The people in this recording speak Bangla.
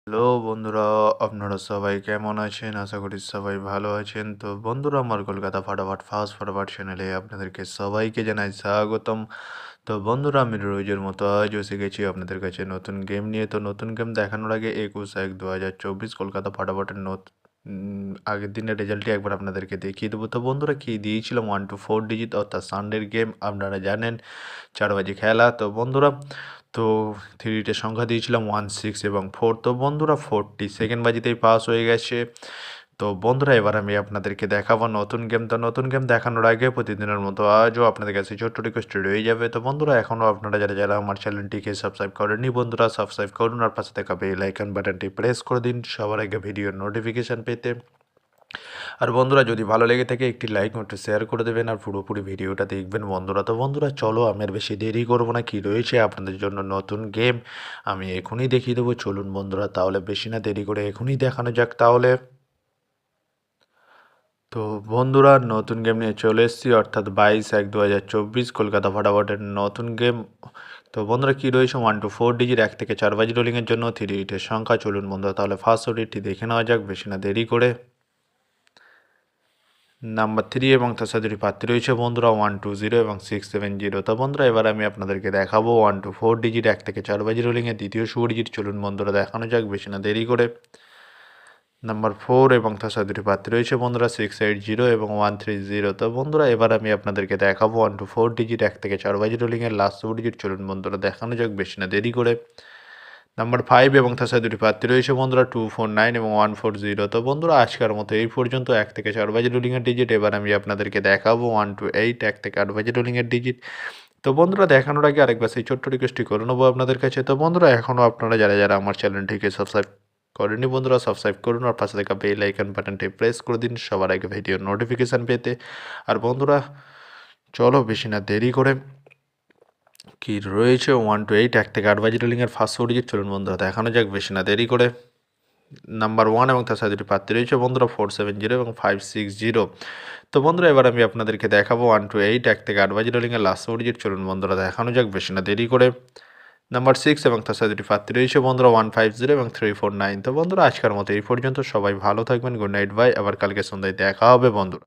হ্যালো বন্ধুরা, আপনারা সবাই কেমন আছেন? আশা করি সবাই ভালো আছেন। তো বন্ধুরা, আমার কলকাতা ফাটাফাট ফাস্ট ফটাফট চ্যানেলে আপনাদেরকে সবাইকে জানাই স্বাগতম। তো বন্ধুরা, আমি রোজের মতো আজও এসে গেছি আপনাদের কাছে নতুন গেম নিয়ে। তো নতুন গেম দেখানোর আগে 21/1/2024 কলকাতা ফাটাফাটের আগের দিনের রেজাল্টটি একবার আপনাদেরকে দেখিয়ে দেবো। তো বন্ধুরা, কি দিয়েছিলাম 1 to 4 ডিজিট, অর্থাৎ সানডের গেম আপনারা জানেন 4 বাজে খেলা। তো বন্ধুরা, তো থ্রিটের সংখ্যা দিয়েছিলাম 1, 6 এবং 4। তো বন্ধুরা, 4টি সেকেন্ড বাজিতেই পাস হয়ে গেছে। তো বন্ধুরা, এবার আমি আপনাদেরকে দেখাবো নতুন গেম। তো নতুন গেম দেখানোর আগে প্রতিদিনের মতো আজও আপনাদের কাছে ছোট্ট রিকোয়েস্ট রয়ে যাবে। তো বন্ধুরা, এখনও আপনারা যারা যারা আমার চ্যানেলটিকে সাবস্ক্রাইব করেননি, বন্ধুরা সাবস্ক্রাইব করুন আর পাশে থাকা বেল আইকন বাটনটি প্রেস করে দিন সবার আগে ভিডিওর নোটিফিকেশান পেতে। আর বন্ধুরা, যদি ভালো লেগে থাকে একটি লাইক একটু শেয়ার করে দেবেন আর পুরোপুরি ভিডিওটা দেখবেন বন্ধুরা। তো বন্ধুরা, চলো আমি আর বেশি দেরি করবো না, কি রয়েছে আপনাদের জন্য নতুন গেম আমি এখনই দেখিয়ে দেবো। চলুন বন্ধুরা, তাহলে বেশি না দেরি করে এখনই দেখানো যাক তাহলে। তো বন্ধুরা, নতুন গেম নিয়ে চলে এসেছি, অর্থাৎ 22/1/2024 কলকাতা ফাটাফাটের নতুন গেম। তো বন্ধুরা, কী রয়েছে 1 to 4 ডিজিট 1 থেকে 4 বাজি রোলিংয়ের জন্য 3 সংখ্যা। চলুন বন্ধুরা, তাহলে ফার্স্ট ওডিটটি দেখে নেওয়া যাক বেশি না দেরি করে। নাম্বার 3 এবং তার সাথে দুটি প্রার্থী রয়েছে বন্ধুরা 120 এবং 670। তো বন্ধুরা, এবার আমি আপনাদেরকে দেখাবো 1 to 4 ডিজিট 1 থেকে 4 বাজি রোলিংয়ের দ্বিতীয় শুভ ডিজিট। চলুন বন্ধুরা, দেখানো যাক বেশি না দেরি করে। নাম্বার 4 এবং তার সাথে দুটি প্রার্থী রয়েছে বন্ধুরা 680 এবং 130। তো বন্ধুরা, এবার আমি আপনাদেরকে দেখাবো 1 to 4 ডিজিট 1 থেকে 4 বাজি রোলিংয়ের লাস্ট শুভ ডিজিট। চলুন বন্ধুরা, দেখানো যাক বেশি না দেরি করে। নাম্বার 5 এবং তার সাথে দুটি প্রার্থী রয়েছে বন্ধুরা 249 এবং 140। তো বন্ধুরা, আজকের মতো এই পর্যন্ত 1 থেকে 4 বাজি রোলিংয়ের ডিজিট। এবার আমি আপনাদেরকে দেখাবো 1 to 8 1 থেকে 8 বাজি রোলিংয়ের ডিজিট। তো বন্ধুরা, দেখানোর আগে আরেকবার সেই ছোট্ট রিকোয়েস্টটি করে নেবো আপনাদের কাছে। তো বন্ধুরা, এখনও আপনারা যারা যারা আমার চ্যানেলটিকে সাবস্ক্রাইব করেননি, বন্ধুরা সাবস্ক্রাইব করুন আর পাশে থাকা বেল আইকন বাটনটি প্রেস করে দিন সবার আগে ভিডিওর নোটিফিকেশান পেতে। আর বন্ধুরা, চলো বেশি না দেরি করে, কি রয়েছে 1 to 8 1 থেকে 8 বাজি রোলিংয়ের ফার্স্ট ডিজিট। চলুন বন্ধুরা, দেখানো যাক বেশি না দেরি করে। নাম্বার 1 এবং তার সাথে দুটি প্রার্থী রয়েছে বন্ধুরা 470 এবং 560। তো বন্ধুরা, এবার আমি আপনাদেরকে দেখাবো 1 to 8 1 থেকে 8 বাজি রোলিংয়ের লাস্ট ডিজিট। চলুন বন্ধুরা, দেখানো যাক বেশি না দেরি করে। নাম্বার 6 এবং তার সাথে দুটি প্রার্থী রয়েছে বন্ধুরা 150 এবং 349। তো বন্ধুরা, আজকের মতো এই পর্যন্ত, সবাই ভালো থাকবেন। Good night, bye. আবার কালকে সন্ধ্যায় দেখা হবে বন্ধুরা।